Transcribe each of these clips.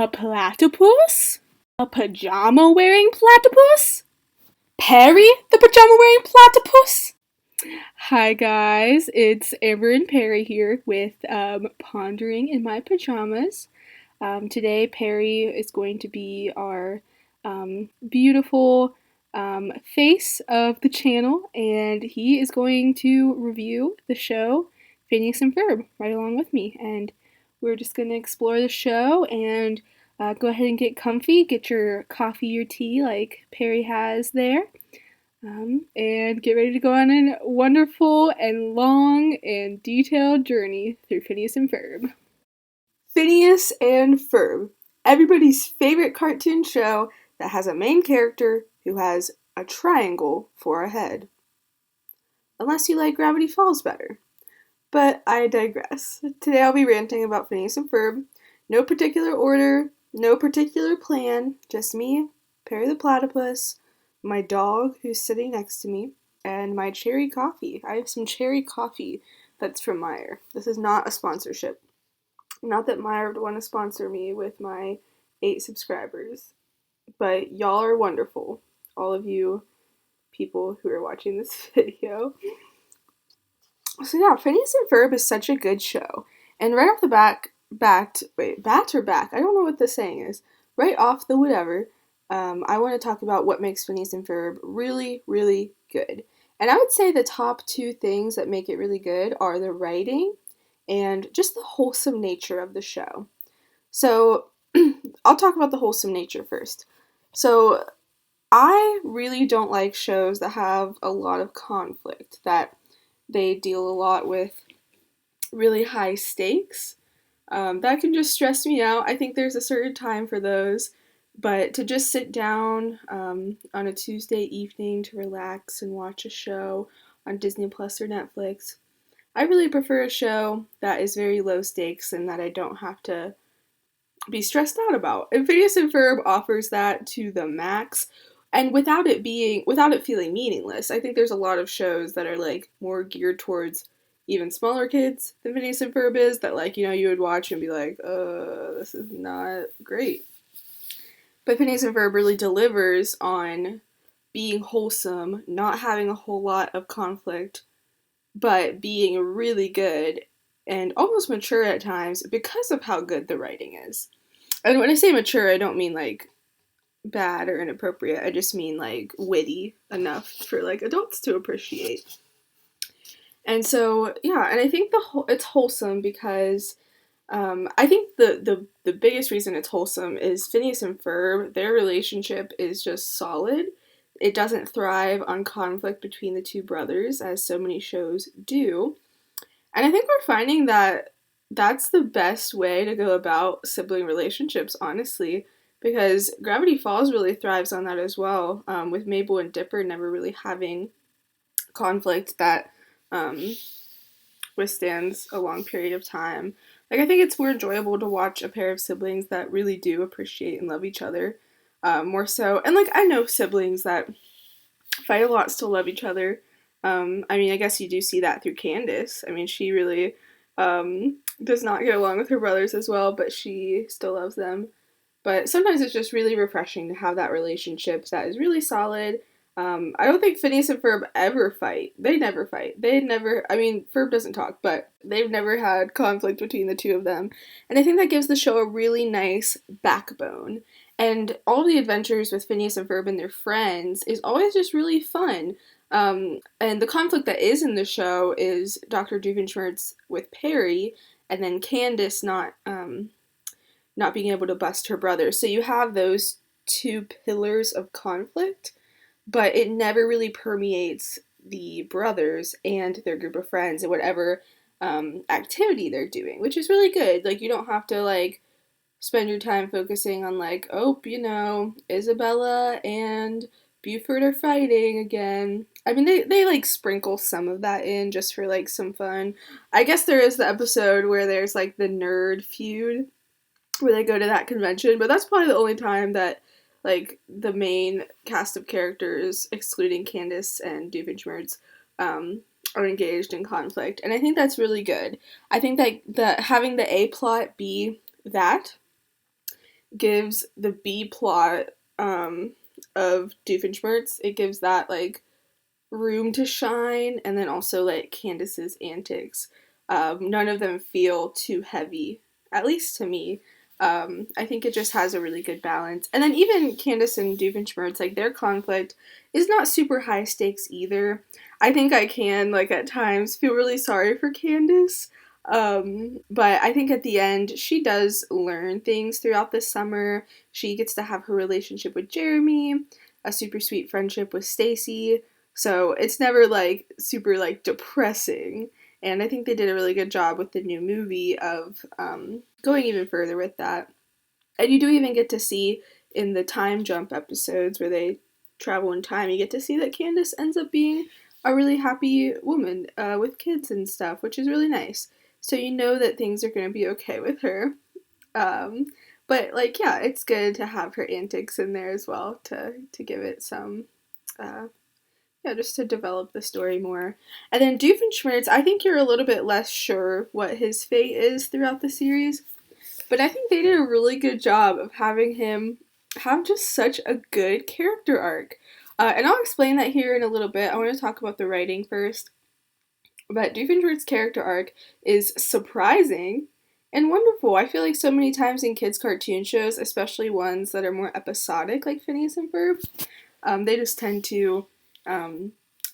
A platypus? A pajama-wearing platypus? Perry the pajama-wearing platypus? Hi guys, it's Amber and Perry here with Pondering in My Pajamas. Today Perry is going to be our beautiful face of the channel, and he is going to review the show Phineas and Ferb right along with me. And we're just going to explore the show and go ahead and get comfy, get your coffee or tea like Perry has there. And get ready to go on a wonderful and long and detailed journey through Phineas and Ferb. Phineas and Ferb, everybody's favorite cartoon show that has a main character who has a triangle for a head. Unless you like Gravity Falls better. But I digress. Today I'll be ranting about Phineas and Ferb. No particular order, no particular plan, just me, Perry the Platypus, my dog who's sitting next to me, and my cherry coffee. I have some cherry coffee that's from Meyer. This is not a sponsorship. Not that Meyer would want to sponsor me with my 8 subscribers, but y'all are wonderful. All of you people who are watching this video. So yeah, Phineas and Ferb is such a good show. And right off the bat, I don't know what the saying is. Right off the whatever, I want to talk about what makes Phineas and Ferb really, really good. And I would say the top 2 things that make it really good are the writing and just the wholesome nature of the show. So I'll talk about the wholesome nature first. So I really don't like shows that have a lot of conflict, that they deal a lot with really high stakes. That can just stress me out. I think there's a certain time for those, but to just sit down on a Tuesday evening to relax and watch a show on Disney Plus or Netflix, I really prefer a show that is very low stakes and that I don't have to be stressed out about. And Phineas and Ferb offers that to the max. And without it feeling meaningless. I think there's a lot of shows that are like more geared towards even smaller kids than Phineas and Ferb is, that like, you would watch and be like, this is not great. But Phineas and Ferb really delivers on being wholesome, not having a whole lot of conflict, but being really good and almost mature at times because of how good the writing is. And when I say mature, I don't mean like bad or inappropriate. I just mean like witty enough for like adults to appreciate. And so yeah, and I think it's wholesome because I think the biggest reason it's wholesome is Phineas and Ferb. Their relationship is just solid. It doesn't thrive on conflict between the 2 brothers as so many shows do. And I think we're finding that that's the best way to go about sibling relationships, honestly. Because Gravity Falls really thrives on that as well, with Mabel and Dipper never really having conflict that withstands a long period of time. Like, I think it's more enjoyable to watch a pair of siblings that really do appreciate and love each other more so. And, like, I know siblings that fight a lot still love each other. I mean, I guess you do see that through Candace. I mean, she really does not get along with her brothers as well, but she still loves them. But sometimes it's just really refreshing to have that relationship that is really solid. I don't think Phineas and Ferb ever fight. They never fight. Ferb doesn't talk, but they've never had conflict between the 2 of them. And I think that gives the show a really nice backbone. And all the adventures with Phineas and Ferb and their friends is always just really fun. And the conflict that is in the show is Dr. Doofenshmirtz with Perry, and then Candace not being able to bust her brother. So you have those 2 pillars of conflict, but it never really permeates the brothers and their group of friends and whatever activity they're doing, which is really good. Like, you don't have to, like, spend your time focusing on, like, Isabella and Buford are fighting again. I mean, they like, sprinkle some of that in just for, like, some fun. I guess there is the episode where there's, like, the nerd feud, where they go to that convention, but that's probably the only time that, like, the main cast of characters, excluding Candace and Doofenshmirtz, are engaged in conflict, and I think that's really good. I think that having the A plot be that gives the B plot of Doofenshmirtz, it gives that like room to shine, and then also like Candace's antics. None of them feel too heavy, at least to me. I think it just has a really good balance. And then even Candace and Doofenshmirtz, like their conflict is not super high stakes either. I think I can, like at times, feel really sorry for Candace. But I think at the end, she does learn things throughout the summer. She gets to have her relationship with Jeremy, a super sweet friendship with Stacy. So it's never like super like depressing. And I think they did a really good job with the new movie of going even further with that. And you do even get to see in the time jump episodes where they travel in time, you get to see that Candace ends up being a really happy woman with kids and stuff, which is really nice. So you know that things are going to be okay with her. Um, but like, yeah, it's good to have her antics in there as well to give it some yeah, just to develop the story more. And then Doofenshmirtz, I think you're a little bit less sure what his fate is throughout the series, but I think they did a really good job of having him have just such a good character arc. And I'll explain that here in a little bit. I want to talk about the writing first. But Doofenshmirtz's character arc is surprising and wonderful. I feel like so many times in kids' cartoon shows, especially ones that are more episodic, like Phineas and Ferb, they just tend to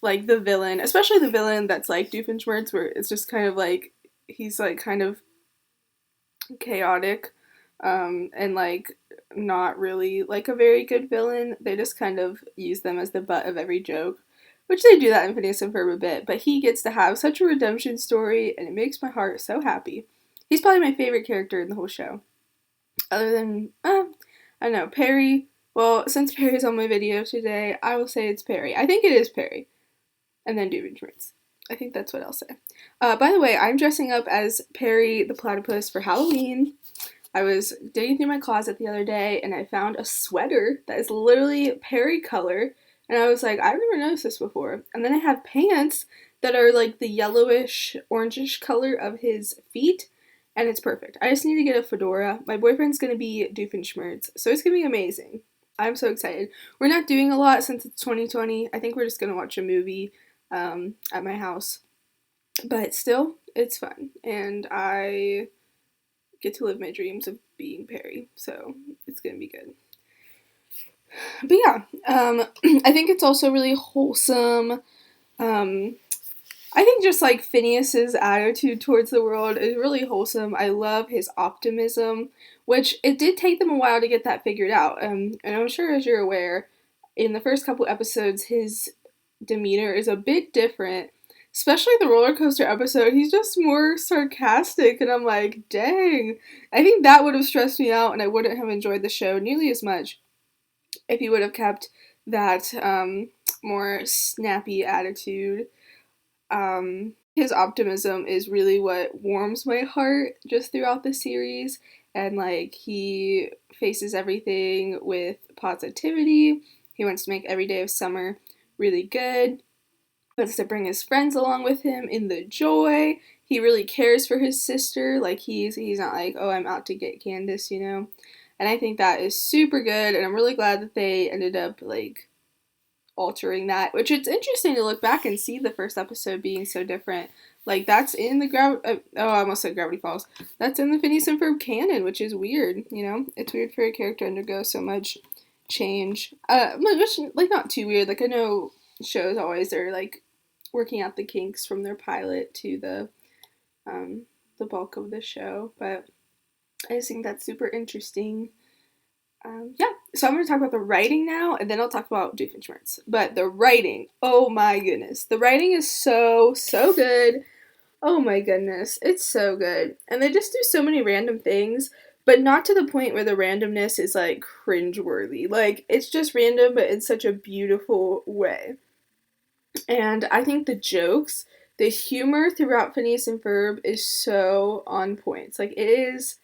like the villain, especially the villain that's like Doofenshmirtz, where it's just kind of like he's like kind of chaotic, and like not really like a very good villain. They just kind of use them as the butt of every joke, which they do that in Phineas and Ferb a bit. But he gets to have such a redemption story, and it makes my heart so happy. He's probably my favorite character in the whole show, other than I don't know, Perry. Well, since Perry's on my video today, I will say it's Perry. I think it is Perry. And then Doofenshmirtz. I think that's what I'll say. By the way, I'm dressing up as Perry the Platypus for Halloween. I was digging through my closet the other day and I found a sweater that is literally Perry color. And I was like, I've never noticed this before. And then I have pants that are like the yellowish, orangish color of his feet. And it's perfect. I just need to get a fedora. My boyfriend's going to be Doofenshmirtz, so it's going to be amazing. I'm so excited. We're not doing a lot since it's 2020. I think we're just going to watch a movie at my house. But still, it's fun. And I get to live my dreams of being Perry. So it's going to be good. But yeah, I think it's also really wholesome. I think just like Phineas's attitude towards the world is really wholesome. I love his optimism, which it did take them a while to get that figured out. And I'm sure, as you're aware, in the first couple episodes, his demeanor is a bit different. Especially the roller coaster episode, he's just more sarcastic, and I'm like, dang. I think that would have stressed me out, and I wouldn't have enjoyed the show nearly as much if he would have kept that more snappy attitude. His optimism is really what warms my heart just throughout the series, and like he faces everything with positivity. He wants to make every day of summer really good. He wants to bring his friends along with him in the joy. He really cares for his sister. Like he's not like, oh, I'm out to get Candace, you know. And I think that is super good, and I'm really glad that they ended up like altering that, which it's interesting to look back and see the first episode being so different. Like that's in the I almost said Gravity Falls. That's in the Phineas and Ferb canon, which is weird. You know, it's weird for a character to undergo so much change. Which, like not too weird. Like I know shows always are like working out the kinks from their pilot to the bulk of the show, but I just think that's super interesting. Yeah, so I'm going to talk about the writing now, and then I'll talk about Doofenshmirtz. But the writing, oh my goodness. The writing is so good. Oh my goodness, it's so good. And they just do so many random things, but not to the point where the randomness is, like, cringeworthy. Like, it's just random, but in such a beautiful way. And I think the jokes, the humor throughout Phineas and Ferb is so on point. It's like, it is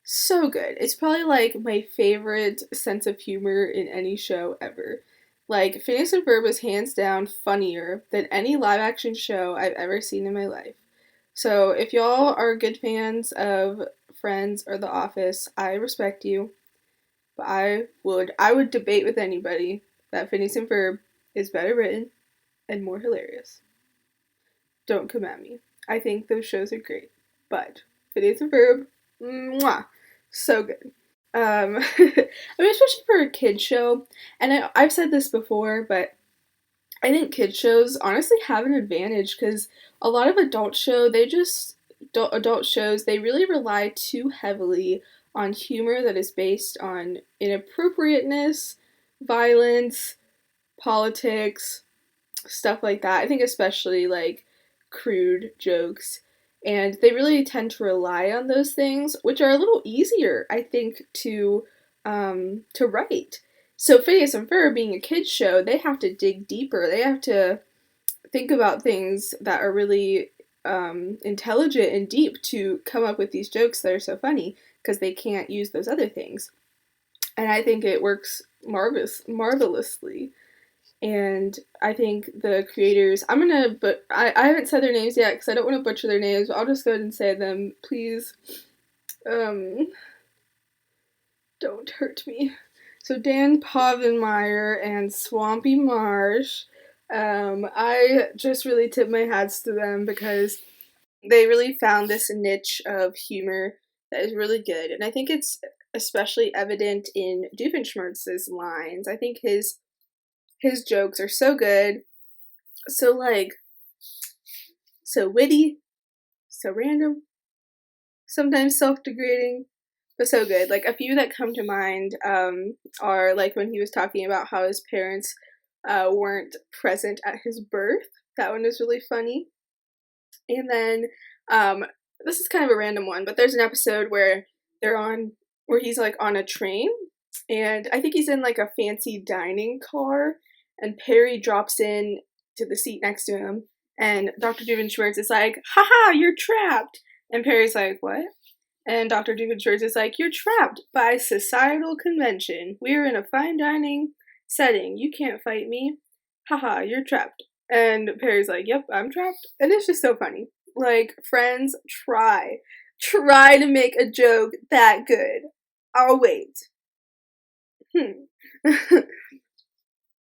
so good. It's probably like my favorite sense of humor in any show ever. Like Phineas and Ferb is hands down funnier than any live action show I've ever seen in my life. So if y'all are good fans of Friends or The Office, I respect you, but I would debate with anybody that Phineas and Ferb is better written and more hilarious. Don't come at me. I think those shows are great, but Phineas and Ferb, mwah, so good. I mean, especially for a kid show, and I've said this before, but I think kid shows honestly have an advantage because a lot of adult shows they really rely too heavily on humor that is based on inappropriateness, violence, politics, stuff like that. I think especially like crude jokes. And they really tend to rely on those things, which are a little easier, I think, to write. So Phineas and Ferb being a kids show, they have to dig deeper. They have to think about things that are really intelligent and deep to come up with these jokes that are so funny because they can't use those other things. And I think it works marvelously. And I think the creators, but I haven't said their names yet because I don't want to butcher their names. But I'll just go ahead and say them, please. Don't hurt me. So Dan Povenmire and Swampy Marsh. I just really tip my hats to them because they really found this niche of humor that is really good, and I think it's especially evident in Doofenshmirtz's lines. I think his jokes are so good, so so witty, so random, sometimes self-degrading, but so good. Like a few that come to mind are like when he was talking about how his parents weren't present at his birth. That one is really funny. And then this is kind of a random one, but there's an episode where he's like on a train, and I think he's in like a fancy dining car, and Perry drops in to the seat next to him, and Dr. Doofenshmirtz is like, haha, you're trapped. And Perry's like, what? And Dr. Doofenshmirtz is like, you're trapped by societal convention. We're in a fine dining setting. You can't fight me. Haha, you're trapped. And Perry's like, yep, I'm trapped. And it's just so funny. Like, Friends, try to make a joke that good. I'll wait.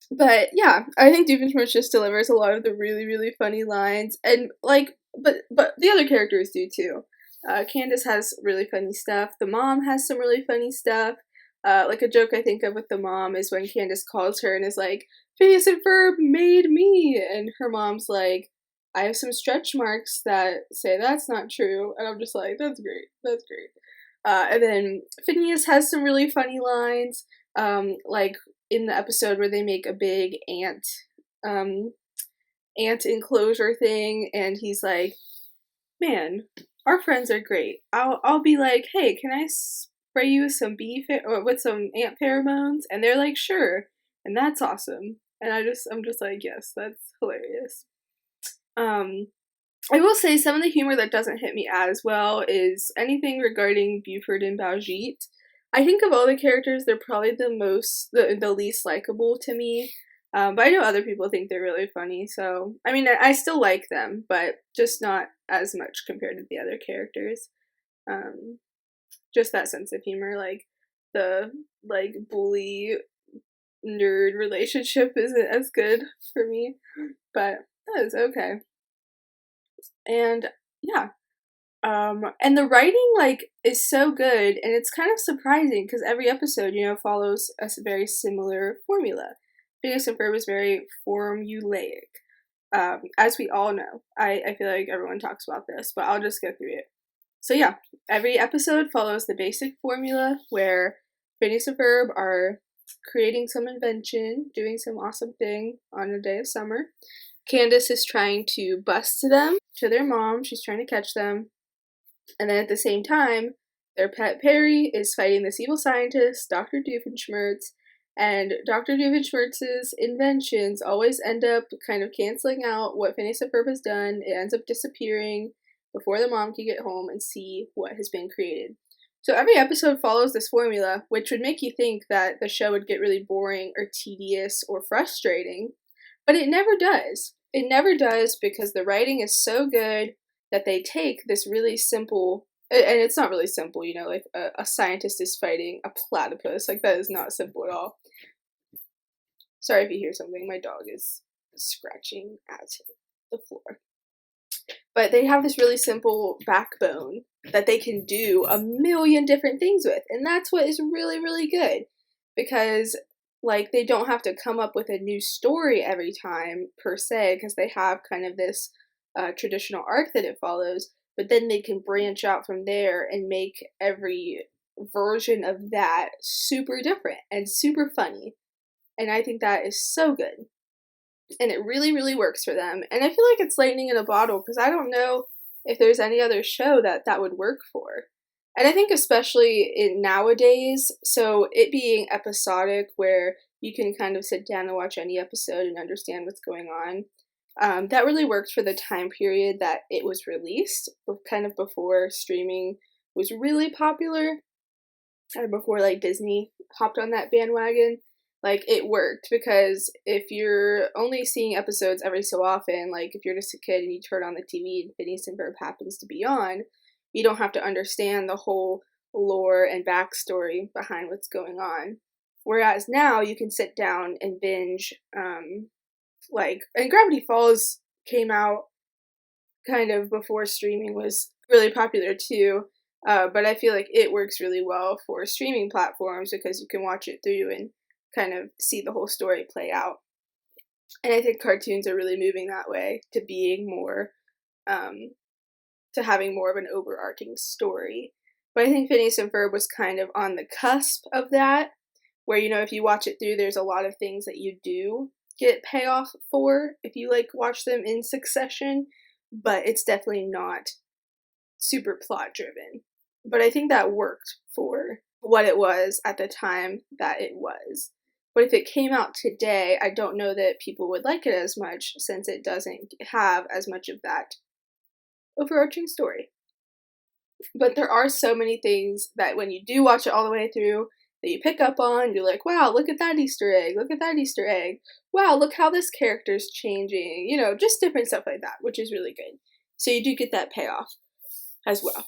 But yeah, I think Doofenshmirtz just delivers a lot of the really, really funny lines, and like, but the other characters do too. Candace has really funny stuff. The mom has some really funny stuff. Like a joke I think of with the mom is when Candace calls her and is like, Phineas and Ferb made me, and her mom's like, I have some stretch marks that say that's not true, and I'm just like, that's great. And then Phineas has some really funny lines, like in the episode where they make a big ant enclosure thing, and he's like, man, our friends are great. I'll be like, hey, can I spray you with some or with some ant pheromones? And they're like, sure. And that's awesome. And I'm just like, yes, that's hilarious. I will say some of the humor that doesn't hit me as well is anything regarding Buford and Baljeet. I think of all the characters, they're probably the least likable to me. But I know other people think they're really funny, so I mean, I still like them, but just not as much compared to the other characters. Just that sense of humor, like the bully nerd relationship isn't as good for me, but that is okay. And yeah, and the writing is so good, and it's kind of surprising because every episode, follows a very similar formula. Phineas and Ferb is very formulaic, as we all know. I feel like everyone talks about this, but I'll just go through it. So yeah, every episode follows the basic formula where Phineas and Ferb are creating some invention, doing some awesome thing on a day of summer. Candace is trying to bust them to their mom. She's trying to catch them. And then at the same time, their pet Perry is fighting this evil scientist, Dr. Doofenshmirtz, and Dr. Doofenshmirtz's inventions always end up kind of canceling out what Phineas and Ferb has done. It ends up disappearing before the mom can get home and see what has been created. So every episode follows this formula, which would make you think that the show would get really boring or tedious or frustrating, but it never does. It never does because the writing is so good that they take this really simple And it's not really simple, you know, like a scientist is fighting a platypus. Like, that is not simple at all. Sorry if you hear something. My dog is scratching at the floor. But they have this really simple backbone that they can do a million different things with. And that's what is really, really good. Because, like, they don't have to come up with a new story every time, per se, because they have kind of this traditional arc that it follows. But then they can branch out from there and make every version of that super different and super funny. And I think that is so good. And it really, really works for them. And I feel like it's lightning in a bottle, because I don't know if there's any other show that would work for. And I think especially in nowadays, so it being episodic where you can kind of sit down and watch any episode and understand what's going on, that really worked for the time period that it was released, kind of before streaming was really popular, or before like Disney hopped on that bandwagon. Like, it worked, because if you're only seeing episodes every so often, like if you're just a kid and you turn on the TV and Phineas and Ferb happens to be on, you don't have to understand the whole lore and backstory behind what's going on. Whereas now you can sit down and binge, and Gravity Falls came out kind of before streaming was really popular too, but I feel like it works really well for streaming platforms because you can watch it through and kind of see the whole story play out. And I think cartoons are really moving that way, to being more, to having more of an overarching story. But I think Phineas and Ferb was kind of on the cusp of that, where, you know, if you watch it through, there's a lot of things that you do get payoff for if you, like, watch them in succession, but it's definitely not super plot driven. But I think that worked for what it was at the time that it was. But if it came out today, I don't know that people would like it as much, since it doesn't have as much of that overarching story. But there are so many things that when you do watch it all the way through, that you pick up on, you're like, wow, look at that Easter egg, look at that Easter egg, wow, look how this character's changing, you know, just different stuff like that, which is really good. So you do get that payoff as well.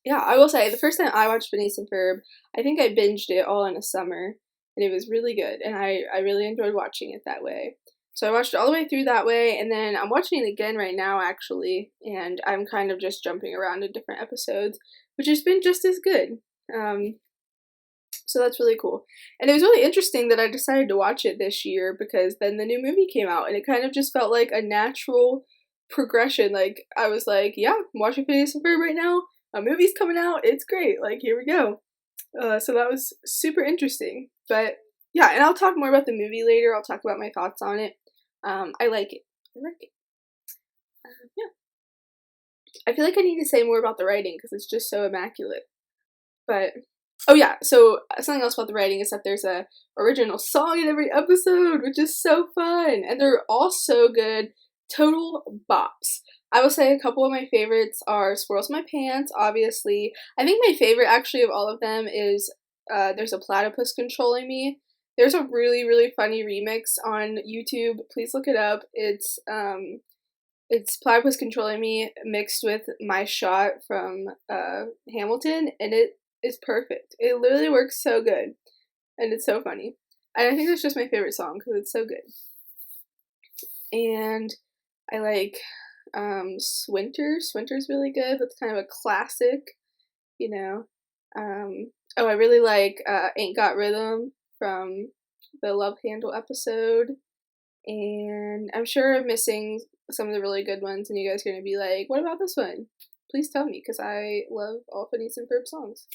Yeah, I will say, the first time I watched Phineas and Ferb, I think I binged it all in a summer, and it was really good, and I really enjoyed watching it that way. So I watched it all the way through that way, and then I'm watching it again right now, actually, and I'm kind of just jumping around to different episodes, which has been just as good. So that's really cool. And it was really interesting that I decided to watch it this year, because then the new movie came out, and it kind of just felt like a natural progression. Like, I was like, yeah, I'm watching Phineas and Ferb right now, a movie's coming out, it's great, like, here we go. So that was super interesting. But yeah, and I'll talk more about the movie later. I'll talk about my thoughts on it. I like it. Yeah. I feel like I need to say more about the writing, because it's just so immaculate. But, oh yeah, so something else about the writing is that there's a original song in every episode, which is so fun. And they're all so good. Total bops. I will say a couple of my favorites are Squirrels in My Pants, obviously. I think my favorite, actually, of all of them is There's a Platypus Controlling Me. There's a really, really funny remix on YouTube. Please look it up. It's Platypus Controlling Me mixed with My Shot from Hamilton, and it is perfect. It literally works so good, and it's so funny. And I think that's just my favorite song, because it's so good. And I like Swinter. Swinter's really good. That's kind of a classic, you know. Oh, I really like Ain't Got Rhythm from the Love Handle episode. And I'm sure I'm missing some of the really good ones, and you guys are going to be like, what about this one? Please tell me, because I love all Phineas and Ferb songs.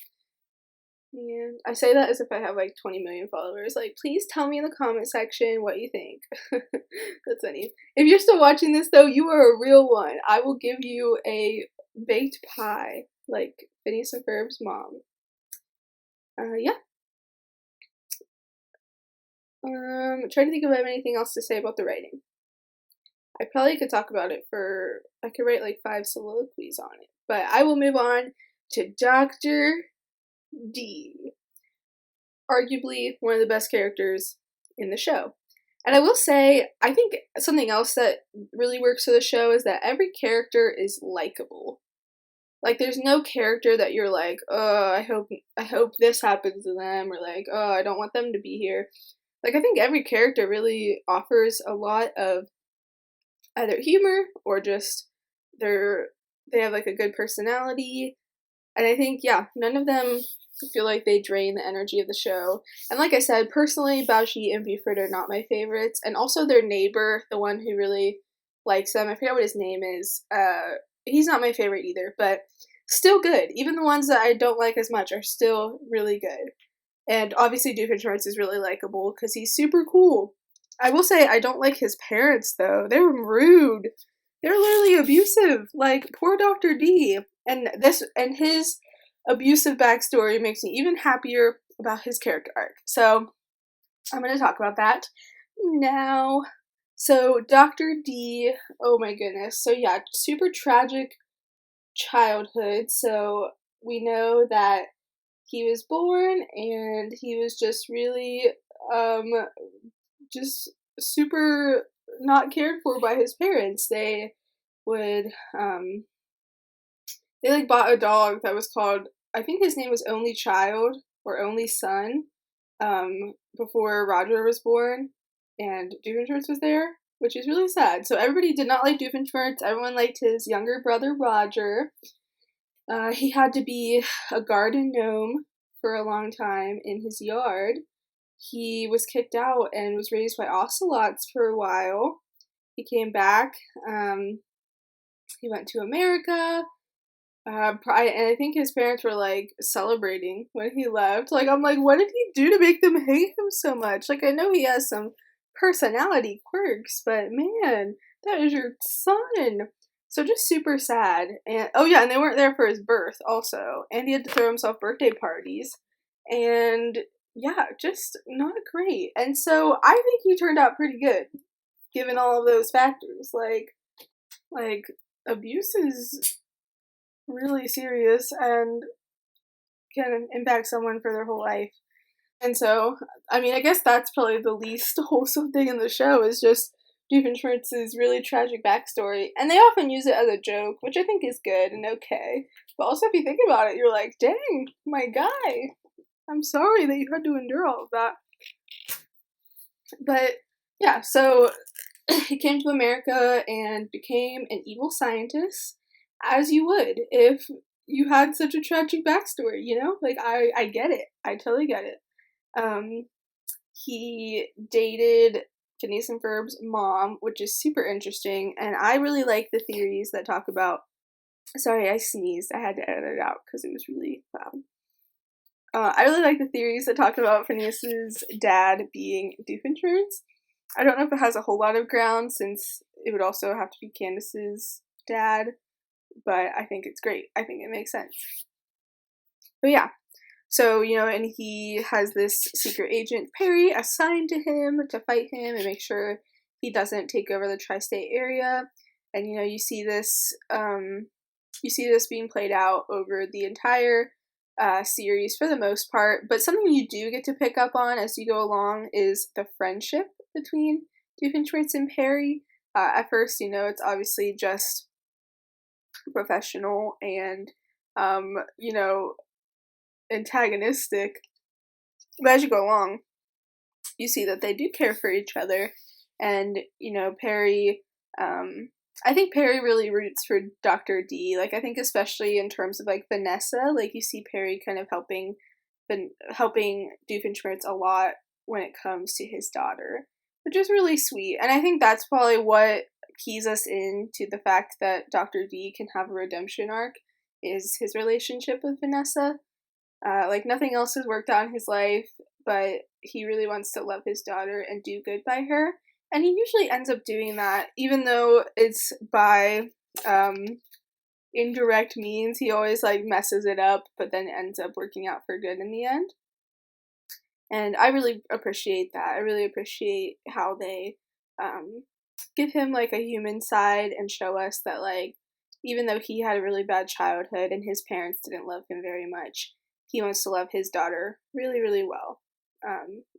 And I say that as if I have like 20 million followers. Like, please tell me in the comment section what you think. That's funny. If you're still watching this, though, you are a real one. I will give you a baked pie, like Phineas and Ferb's mom. Yeah. I'm trying to think if I have anything else to say about the writing. I probably could talk about it I could write like 5 soliloquies on it. But I will move on to Dr. D. Arguably one of the best characters in the show. And I will say, I think something else that really works for the show is that every character is likable. Like, there's no character that you're like, oh, I hope this happens to them, or like, oh, I don't want them to be here. Like, I think every character really offers a lot of either humor or just they have like a good personality. And I think, yeah, none of them feel like they drain the energy of the show. And like I said, personally, Baji and Buford are not my favorites. And also their neighbor, the one who really likes them, I forget what his name is, he's not my favorite either, but still good. Even the ones that I don't like as much are still really good. And obviously Doofenshmirtz is really likable because he's super cool. I will say I don't like his parents though. They're rude. They're literally abusive. Like poor Dr. D. And his abusive backstory makes me even happier about his character arc. So I'm going to talk about that now. So Dr. D, oh my goodness. So yeah, super tragic childhood. So we know that he was born and he was just really just super not cared for by his parents. Would they like bought a dog that was called, I think his name was Only Child or Only Son, before Roger was born and Doofenshmirtz was there, which is really sad. So everybody did not like Doofenshmirtz. Everyone liked his younger brother Roger. He had to be a garden gnome for a long time in his yard. He was kicked out and was raised by ocelots for a while. He came back. He went to America. And I think his parents were like celebrating when he left. Like, I'm like, what did he do to make them hate him so much? Like, I know he has some personality quirks, but man, that is your son. So just super sad. And oh yeah, and they weren't there for his birth also. And he had to throw himself birthday parties. And yeah, just not great. And so I think he turned out pretty good, given all of those factors. Like abuse is really serious and can impact someone for their whole life. And so, I mean, I guess that's probably the least wholesome thing in the show is just Doofenshmirtz's really tragic backstory. And they often use it as a joke, which I think is good and okay. But also, if you think about it, you're like, dang, my guy, I'm sorry that you had to endure all of that. But yeah, so he came to America and became an evil scientist, as you would if you had such a tragic backstory, you know? Like, I get it. I totally get it. He dated Phineas and Ferb's mom, which is super interesting, and I really like the theories that talk about. Sorry, I sneezed. I had to edit it out because it was really loud. I really like the theories that talk about Phineas's dad being Doofenshmirtz. I don't know if it has a whole lot of ground since it would also have to be Candace's dad, but I think it's great. I think it makes sense. But yeah, so, you know, and he has this secret agent, Perry, assigned to him to fight him and make sure he doesn't take over the tri-state area. And, you know, you see this being played out over the entire series for the most part. But something you do get to pick up on as you go along is the friendship between Doofenshmirtz and Perry. At first, you know, it's obviously just professional and, you know, antagonistic. But as you go along, you see that they do care for each other. And, you know, Perry, I think Perry really roots for Dr. D. Like, I think especially in terms of, like, Vanessa, like, you see Perry kind of helping Doofenshmirtz a lot when it comes to his daughter, which is really sweet. And I think that's probably what keys us into the fact that Dr. D can have a redemption arc, is his relationship with Vanessa. Like, nothing else has worked out in his life, but he really wants to love his daughter and do good by her. And he usually ends up doing that, even though it's by indirect means. He always, like, messes it up, but then ends up working out for good in the end. And I really appreciate that. I really appreciate how they give him, like, a human side and show us that, like, even though he had a really bad childhood and his parents didn't love him very much, he wants to love his daughter really, really well.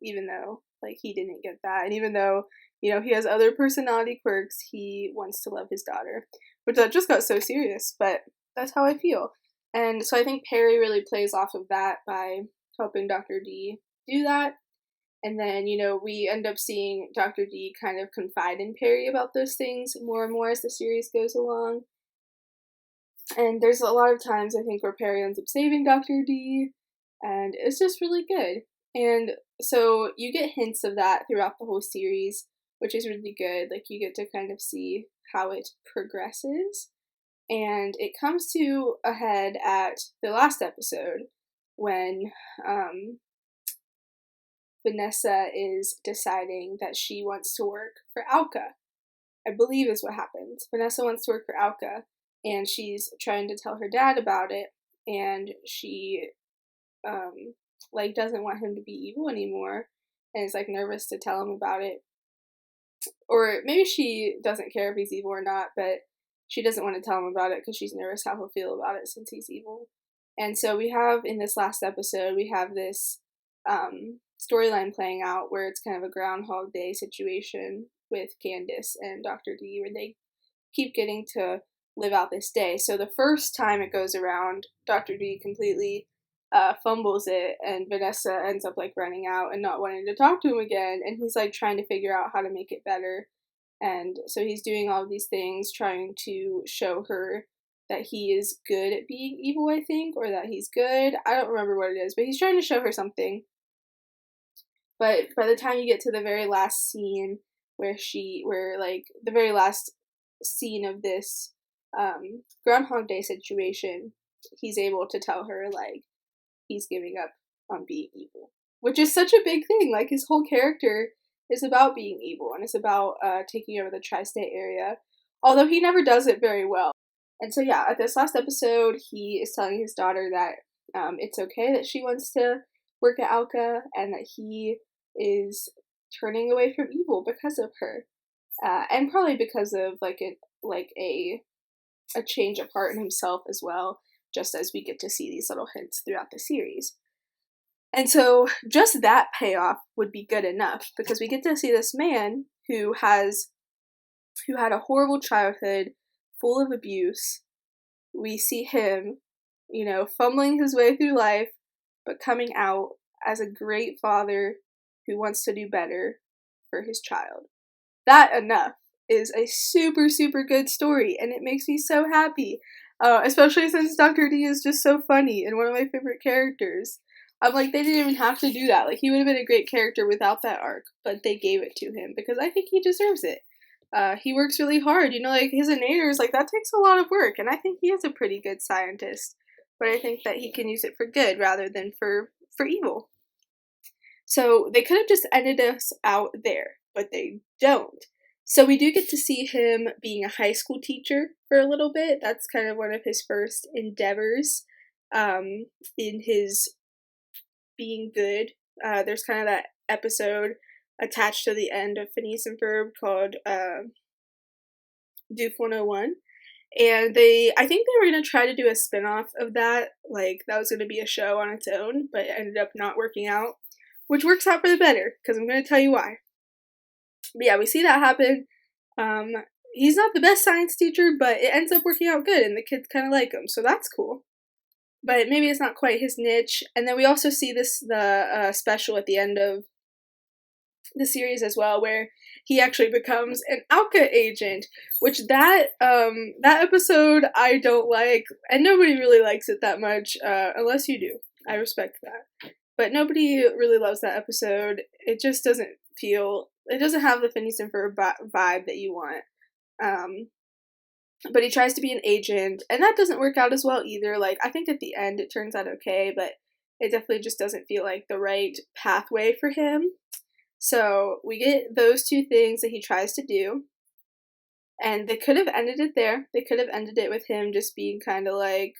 Even though, like, he didn't get that. And even though, you know, he has other personality quirks, he wants to love his daughter. Which that just got so serious, but that's how I feel. And so I think Perry really plays off of that by helping Dr. D do that. And then, you know, we end up seeing Dr. D kind of confide in Perry about those things more and more as the series goes along. And there's a lot of times, I think, where Perry ends up saving Dr. D, and it's just really good. And so you get hints of that throughout the whole series, which is really good. Like, you get to kind of see how it progresses. And it comes to a head at the last episode when Vanessa is deciding that she wants to work for Alka. I believe is what happens. Vanessa wants to work for Alka, and she's trying to tell her dad about it, and she like doesn't want him to be evil anymore, and is like nervous to tell him about it. Or maybe she doesn't care if he's evil or not, but she doesn't want to tell him about it because she's nervous how he'll feel about it since he's evil. And so we have, in this last episode, we have this storyline playing out where it's kind of a Groundhog Day situation with Candace and Dr. D, where they keep getting to live out this day. So the first time it goes around, Dr. D completely fumbles it, and Vanessa ends up like running out and not wanting to talk to him again, and he's like trying to figure out how to make it better. And so he's doing all of these things, trying to show her that he is good at being evil, I think, or that he's good. I don't remember what it is, but he's trying to show her something. But by the time you get to the very last scene the very last scene of this Groundhog Day situation, he's able to tell her, like, he's giving up on being evil. Which is such a big thing. Like, his whole character is about being evil, and it's about taking over the tri-state area. Although he never does it very well. And so yeah, at this last episode, he is telling his daughter that it's okay that she wants to work at Alka, and that he is turning away from evil because of her, and probably because of a change of heart in himself as well, just as we get to see these little hints throughout the series. And so just that payoff would be good enough, because we get to see this man who had a horrible childhood full of abuse. We see him, you know, fumbling his way through life, but coming out as a great father who wants to do better for his child. That enough is a super, super good story, and it makes me so happy, especially since Dr. D is just so funny and one of my favorite characters. I'm like, they didn't even have to do that. Like, he would have been a great character without that arc, but they gave it to him because I think he deserves it. He works really hard, you know, like, his innators, like, that takes a lot of work, and I think he is a pretty good scientist, but I think that he can use it for good rather than for evil. So they could have just ended us out there, but they don't. So we do get to see him being a high school teacher for a little bit. That's kind of one of his first endeavors in his being good. There's kind of that episode attached to the end of Phineas and Ferb called Doof 101. And I think they were going to try to do a spin-off of that. Like, that was going to be a show on its own, but it ended up not working out. Which works out for the better, because I'm going to tell you why. But yeah, we see that happen. He's not the best science teacher, but it ends up working out good, and the kids kind of like him, so that's cool. But maybe it's not quite his niche. And then we also see the special at the end of the series as well, where he actually becomes an Alka agent, which that episode I don't like, and nobody really likes it that much, unless you do. I respect that. But nobody really loves that episode. It just doesn't have the Phineas and Ferb vibe that you want. But he tries to be an agent, and that doesn't work out as well either. Like, I think at the end it turns out okay, but it definitely just doesn't feel like the right pathway for him. So we get those two things that he tries to do, and they could have ended it there. They could have ended it with him just being kind of like,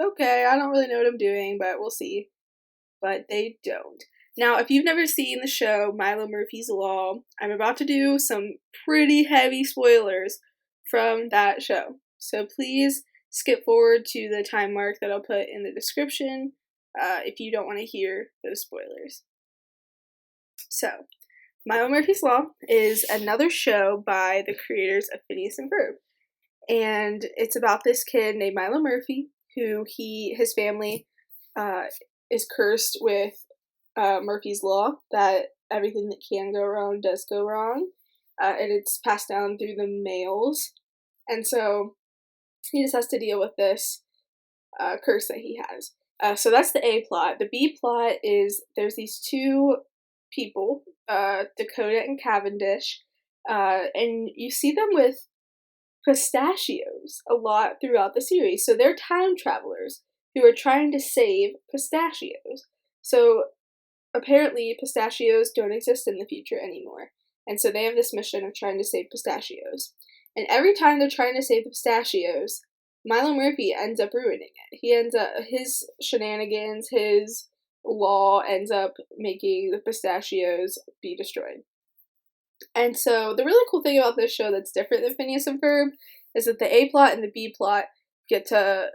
okay, I don't really know what I'm doing, but we'll see. But they don't. Now, if you've never seen the show Milo Murphy's Law, I'm about to do some pretty heavy spoilers from that show. So please skip forward to the time mark that I'll put in the description if you don't want to hear those spoilers. So, Milo Murphy's Law is another show by the creators of Phineas and Ferb. And it's about this kid named Milo Murphy, who his family is cursed with Murphy's Law, that everything that can go wrong does go wrong. And it's passed down through the males. And so he just has to deal with this curse that he has. So that's the A plot. The B plot is there's these two people, Dakota and Cavendish, and you see them with pistachios a lot throughout the series. So they're time travelers who are trying to save pistachios. So apparently pistachios don't exist in the future anymore. And so they have this mission of trying to save pistachios. And every time they're trying to save the pistachios, Milo Murphy ends up ruining it. His shenanigans, his law ends up making the pistachios be destroyed. And so the really cool thing about this show that's different than Phineas and Ferb is that the A plot and the B plot get to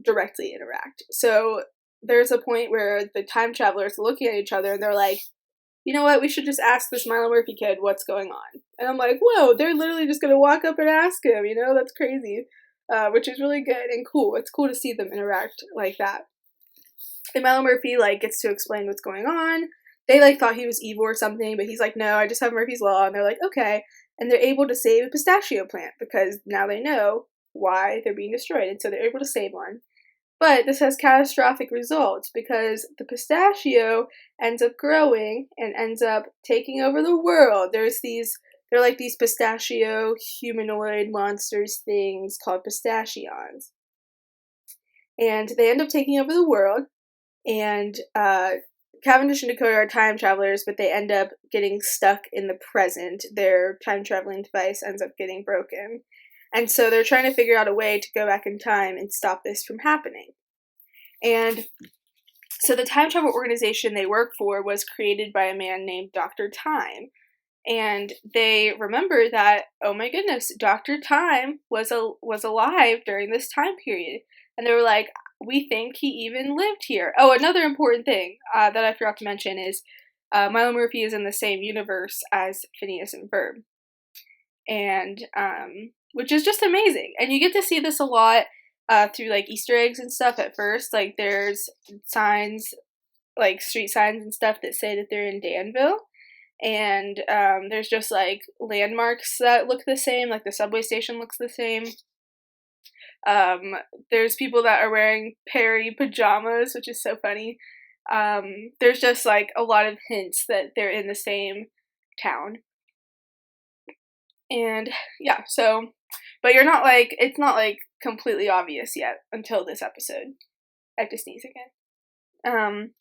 directly interact. So there's a point where the time travelers are looking at each other and they're like, you know what, we should just ask this Milo Murphy kid what's going on. And I'm like, whoa, they're literally just gonna walk up and ask him, that's crazy. Which is really good and cool. It's cool to see them interact like that. And Milo Murphy, gets to explain what's going on. They, thought he was evil or something, but he's like, no, I just have Murphy's Law. And they're like, okay. And they're able to save a pistachio plant because now they know why they're being destroyed. And so they're able to save one. But this has catastrophic results because the pistachio ends up growing and ends up taking over the world. They're like these pistachio humanoid monsters things called pistachions. And they end up taking over the world. And Cavendish and Dakota are time travelers, but they end up getting stuck in the present. Their time traveling device ends up getting broken. And so they're trying to figure out a way to go back in time and stop this from happening. And so the time travel organization they work for was created by a man named Dr. Time. And they remember that, oh my goodness, Dr. Time was alive during this time period. And they were like, we think he even lived here. Oh, another important thing that I forgot to mention is Milo Murphy is in the same universe as Phineas and Ferb. And, which is just amazing. And you get to see this a lot through, Easter eggs and stuff at first. There's signs, street signs and stuff that say that they're in Danville. And there's just, landmarks that look the same. The subway station looks the same. There's people that are wearing Perry pajamas, which is so funny. There's just, a lot of hints that they're in the same town. And, yeah, so, but you're not, it's not, completely obvious yet until this episode. I have to sneeze again.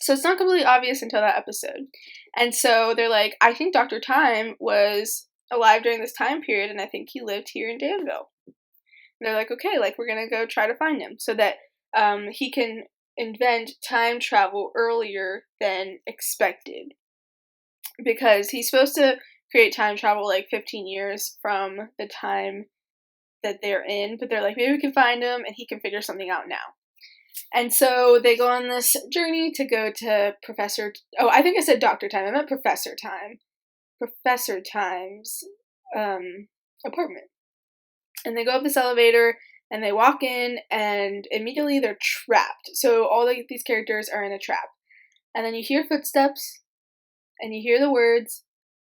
So it's not completely obvious until that episode. And so they're like, I think Dr. Time was alive during this time period, and I think he lived here in Danville. And they're like, okay, we're gonna go try to find him so that he can invent time travel earlier than expected. Because he's supposed to create time travel 15 years from the time that they're in, but they're like, maybe we can find him and he can figure something out now. And so they go on this journey to go to I think I said Dr. Time. I meant Professor Time. Professor Time's apartment. And they go up this elevator and they walk in and immediately they're trapped. So all these characters are in a trap. And then you hear footsteps and you hear the words,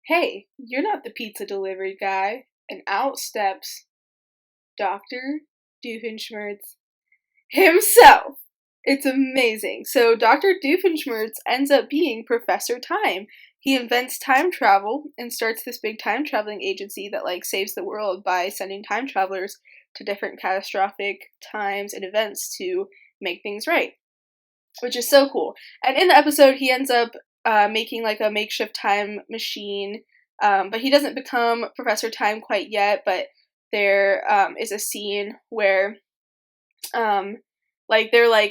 hey, you're not the pizza delivery guy. And out steps Dr. Doofenshmirtz himself. It's amazing. So Dr. Doofenshmirtz ends up being Professor Time. He invents time travel and starts this big time traveling agency that saves the world by sending time travelers to different catastrophic times and events to make things right, which is so cool. And in the episode, he ends up making a makeshift time machine, but he doesn't become Professor Time quite yet. But there is a scene where they're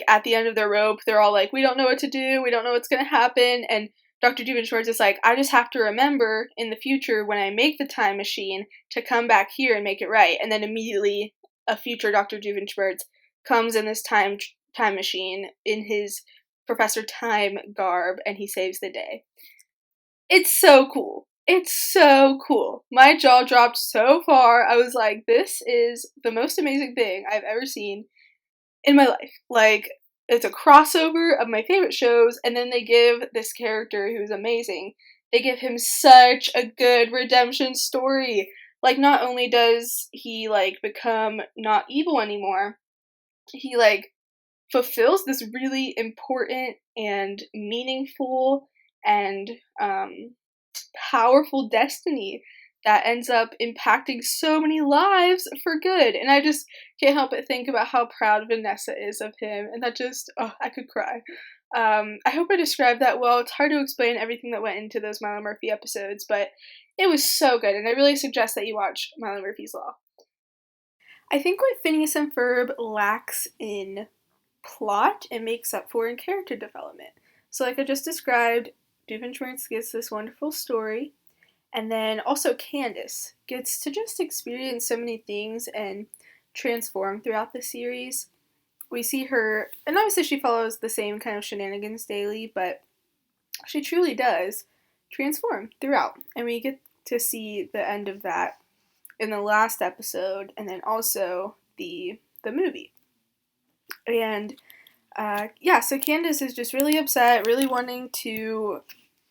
at the end of their rope. They're all we don't know what to do. We don't know what's going to happen. And Dr. Doofenshmirtz is I just have to remember in the future when I make the time machine to come back here and make it right. And then immediately a future Dr. Doofenshmirtz comes in this time machine in his Professor Time garb and he saves the day. It's so cool. It's so cool. My jaw dropped so far. I was like, this is the most amazing thing I've ever seen in my life. Like, it's a crossover of my favorite shows, and then they give this character who's amazing, they give him such a good redemption story. Like, not only does he, like, become not evil anymore, he, like, fulfills this really important and meaningful and powerful destiny that ends up impacting so many lives for good. And I just can't help but think about how proud Vanessa is of him, and that just, oh, I could cry. I hope I described that well. It's hard to explain everything that went into those Milo Murphy episodes, but it was so good, and I really suggest that you watch Milo Murphy's Law. I think what Phineas and Ferb lacks in plot and makes up for in character development. So, like I just described, Doofenshmirtz gets this wonderful story, and then also Candace gets to just experience so many things and transform throughout the series. We see her, and obviously she follows the same kind of shenanigans daily, but she truly does transform throughout. And we get to see the end of that in the last episode, and then also the movie. And yeah, so Candace is just really upset, really wanting to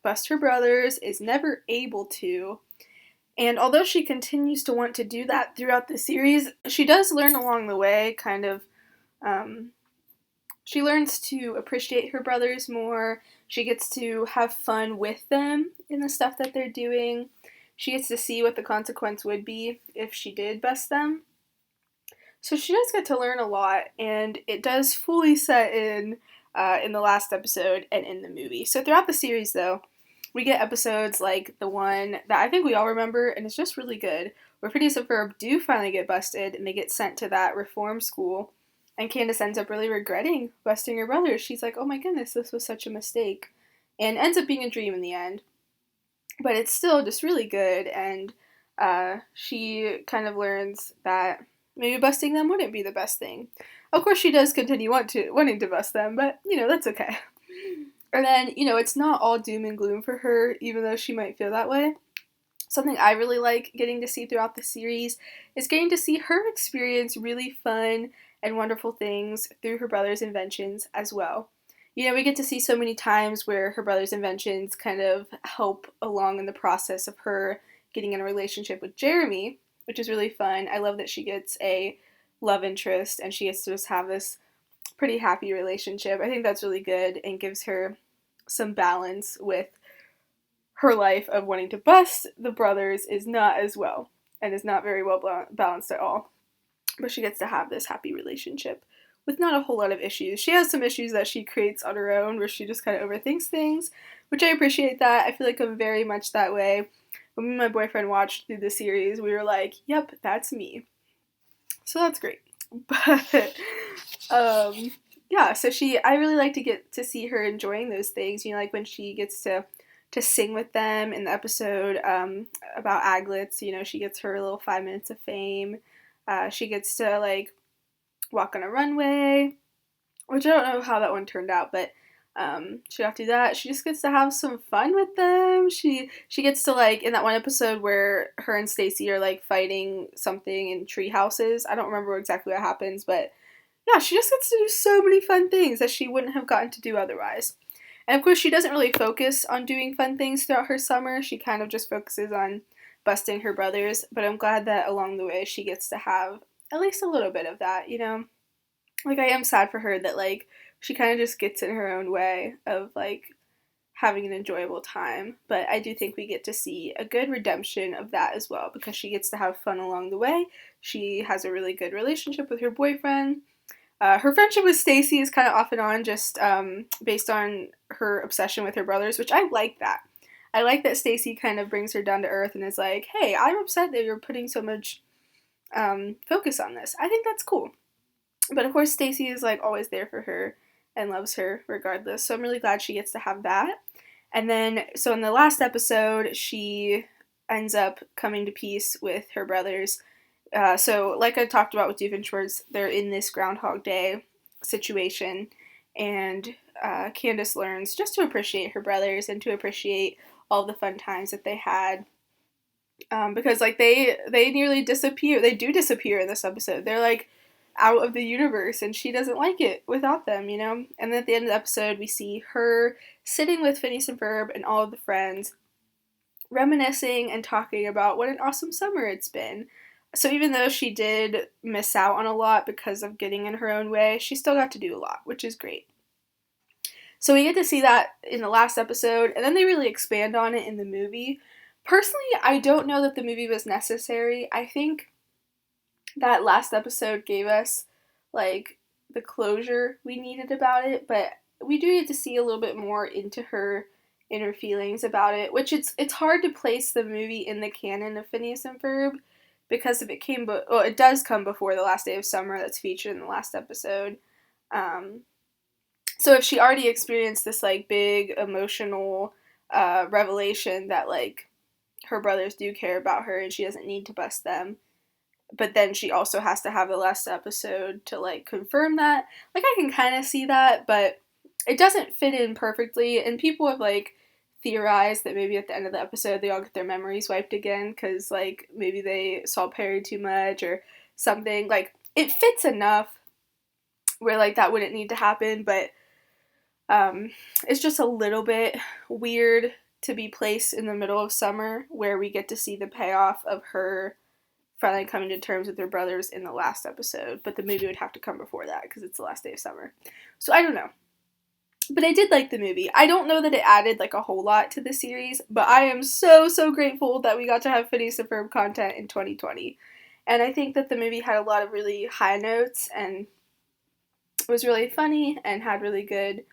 bust her brothers, is never able to. And although she continues to want to do that throughout the series, she does learn along the way, kind of, she learns to appreciate her brothers more. She gets to have fun with them in the stuff that they're doing. She gets to see what the consequence would be if she did bust them. So she does get to learn a lot, and it does fully set in the last episode and in the movie. So throughout the series, though, we get episodes like the one that I think we all remember, and it's just really good, where Phineas and Ferb do finally get busted, and they get sent to that reform school, and Candace ends up really regretting busting her brothers. She's like, oh my goodness, this was such a mistake, and ends up being a dream in the end. But it's still just really good, and she kind of learns that maybe busting them wouldn't be the best thing. Of course, she does continue wanting to bust them, but that's okay. And then it's not all doom and gloom for her, even though she might feel that way. Something I really like getting to see throughout the series is getting to see her experience really fun and wonderful things through her brother's inventions as well. We get to see so many times where her brother's inventions kind of help along in the process of her getting in a relationship with Jeremy, which is really fun. I love that she gets a love interest and she gets to just have this pretty happy relationship. I think that's really good and gives her some balance with her life of wanting to bust the brothers is not as well and is not very well balanced at all. But she gets to have this happy relationship with not a whole lot of issues. She has some issues that she creates on her own where she just kind of overthinks things, which I appreciate that. I feel like I'm very much that way. When me and my boyfriend watched through the series, we were like, yep, that's me. So that's great. But, yeah, so I really like to get to see her enjoying those things, like when she gets to sing with them in the episode about aglets, she gets her little 5 minutes of fame. She gets to, like, walk on a runway, which I don't know how that one turned out, but she got to do that. She just gets to have some fun with them. She gets to, like, in that one episode where her and Stacy are, like, fighting something in tree houses. I don't remember exactly what happens, but yeah, she just gets to do so many fun things that she wouldn't have gotten to do otherwise. And of course, she doesn't really focus on doing fun things throughout her summer. She kind of just focuses on busting her brothers, but I'm glad that along the way she gets to have at least a little bit of that, Like, I am sad for her that, like, she kind of just gets in her own way of, like, having an enjoyable time. But I do think we get to see a good redemption of that as well, because she gets to have fun along the way. She has a really good relationship with her boyfriend. Her friendship with Stacy is kind of off and on, just based on her obsession with her brothers, which I like that. I like that Stacy kind of brings her down to earth and is like, hey, I'm upset that you're putting so much focus on this. I think that's cool. But of course, Stacy is, like, always there for her and loves her regardless. So I'm really glad she gets to have that. And then, so in the last episode, she ends up coming to peace with her brothers. So, like I talked about with Doofenshmirtz, they're in this Groundhog Day situation, and Candace learns just to appreciate her brothers and to appreciate all the fun times that they had. Because like they nearly disappear. They do disappear in this episode. They're like out of the universe, and she doesn't like it without them, you know? And then at the end of the episode, we see her sitting with Phineas and Ferb and all of the friends, reminiscing and talking about what an awesome summer it's been. So even though she did miss out on a lot because of getting in her own way, she still got to do a lot, which is great. So we get to see that in the last episode, and then they really expand on it in the movie. Personally, I don't know that the movie was necessary. I think that last episode gave us, like, the closure we needed about it, but we do get to see a little bit more into her inner feelings about it, which it's hard to place the movie in the canon of Phineas and Ferb, because if it came, it does come before the last day of summer that's featured in the last episode. So if she already experienced this, like, big emotional revelation that, like, her brothers do care about her and she doesn't need to bust them, but then she also has to have the last episode to, like, confirm that. Like, I can kind of see that, but it doesn't fit in perfectly, and people have, like, theorized that maybe at the end of the episode they all get their memories wiped again, because, like, maybe they saw Perry too much or something. Like, it fits enough where, like, that wouldn't need to happen, but it's just a little bit weird to be placed in the middle of summer where we get to see the payoff of her finally coming to terms with her brothers in the last episode, but the movie would have to come before that because it's the last day of summer. So I don't know. But I did like the movie. I don't know that it added, like, a whole lot to the series, but I am so, so grateful that we got to have Phineas and Ferb content in 2020. And I think that the movie had a lot of really high notes and was really funny and had really good,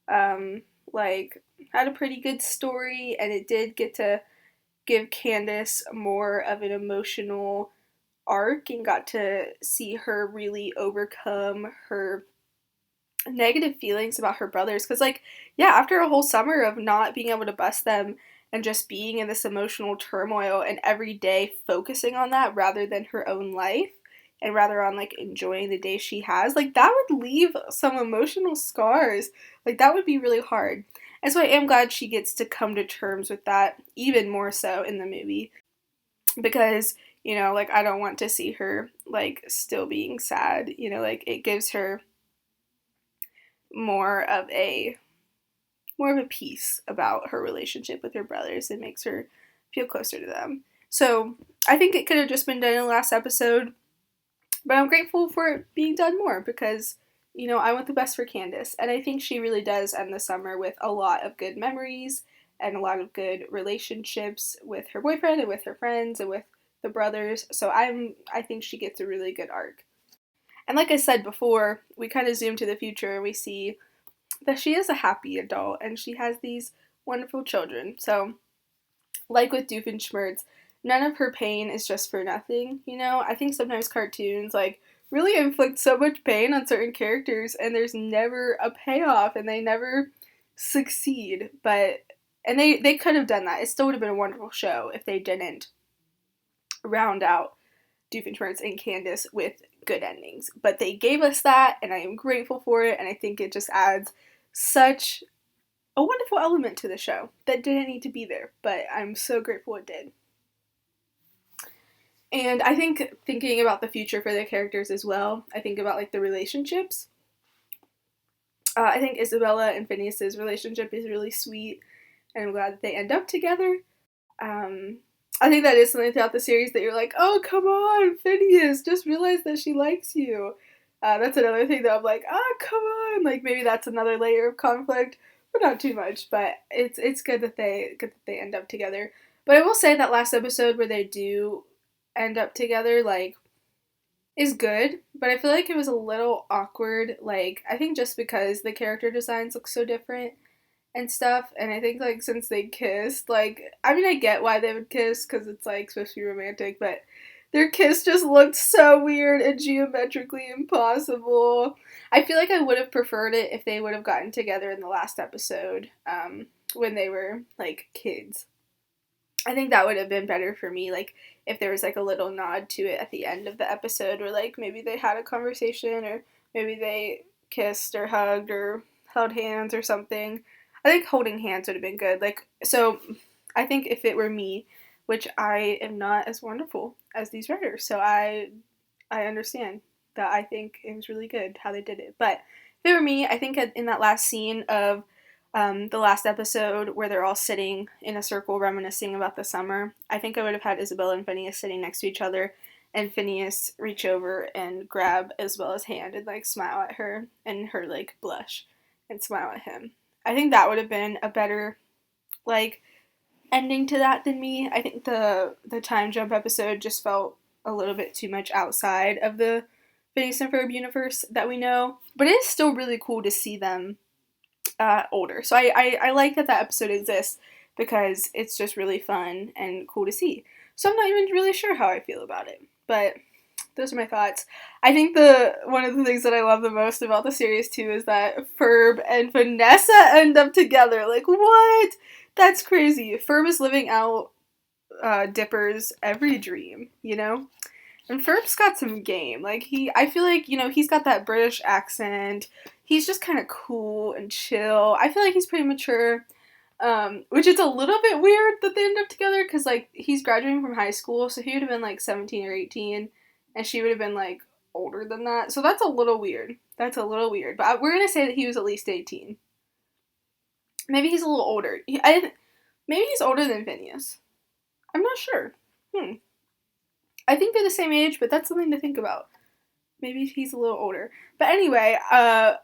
had a pretty good story, and it did get to give Candace more of an emotional arc and got to see her really overcome her negative feelings about her brothers, because, like, yeah, after a whole summer of not being able to bust them and just being in this emotional turmoil and every day focusing on that rather than her own life and rather on, like, enjoying the day she has, like, that would leave some emotional scars. Like, that would be really hard. And so I am glad she gets to come to terms with that even more so in the movie, because, you know, like, I don't want to see her, like, still being sad, you know, like, it gives her more of a peace about her relationship with her brothers and makes her feel closer to them. So I think it could have just been done in the last episode, but I'm grateful for it being done more because, you know, I want the best for Candace, and I think she really does end the summer with a lot of good memories and a lot of good relationships with her boyfriend and with her friends and with the brothers. So I think she gets a really good arc. And like I said before, we kind of zoom to the future and we see that she is a happy adult and she has these wonderful children. So, like with Doofenshmirtz, none of her pain is just for nothing, you know? I think sometimes cartoons, like, really inflict so much pain on certain characters and there's never a payoff and they never succeed. And they could have done that. It still would have been a wonderful show if they didn't round out Doofenshmirtz and Candace with good endings. But they gave us that, and I am grateful for it, and I think it just adds such a wonderful element to the show that didn't need to be there, but I'm so grateful it did. And I think thinking about the future for the characters as well, I think about, like, the relationships. I think Isabella and Phineas's relationship is really sweet, and I'm glad that they end up together. I think that is something throughout the series that you're like, oh, come on, Phineas, just realize that she likes you. That's another thing that I'm like, oh, come on. Like, maybe that's another layer of conflict, but not too much. But it's good that they end up together. But I will say that last episode where they do end up together, like, is good. But I feel like it was a little awkward. Like, I think just because the character designs look so different and stuff, and I think, like, since they kissed, like, I mean, I get why they would kiss, because it's, like, supposed to be romantic, but their kiss just looked so weird and geometrically impossible. I feel like I would have preferred it if they would have gotten together in the last episode, when they were, like, kids. I think that would have been better for me, like, if there was, like, a little nod to it at the end of the episode, or, like, maybe they had a conversation, or maybe they kissed or hugged or held hands or something. I think holding hands would have been good. Like, so I think if it were me, which I am not as wonderful as these writers, so I understand that. I think it was really good how they did it. But if it were me, I think in that last scene of the last episode where they're all sitting in a circle reminiscing about the summer, I think I would have had Isabella and Phineas sitting next to each other, and Phineas reach over and grab Isabella's hand and like smile at her, and her like blush and smile at him. I think that would have been a better like ending to that than me. I think the time jump episode just felt a little bit too much outside of the Phineas and Ferb universe that we know, but it is still really cool to see them older. So I like that that episode exists because it's just really fun and cool to see. So I'm not even really sure how I feel about it, but those are my thoughts. I think one of the things that I love the most about the series too is that Ferb and Vanessa end up together. Like, what? That's crazy. Ferb is living out Dipper's every dream, you know? And Ferb's got some game. Like, I feel like, he's got that British accent. He's just kind of cool and chill. I feel like he's pretty mature. Which is a little bit weird that they end up together, because, like, he's graduating from high school, so he would have been, like, 17 or 18, and she would have been, like, older than that. So that's a little weird. That's a little weird. But we're going to say that he was at least 18. Maybe he's a little older. Maybe he's older than Phineas. I'm not sure. I think they're the same age, but that's something to think about. Maybe he's a little older. But anyway,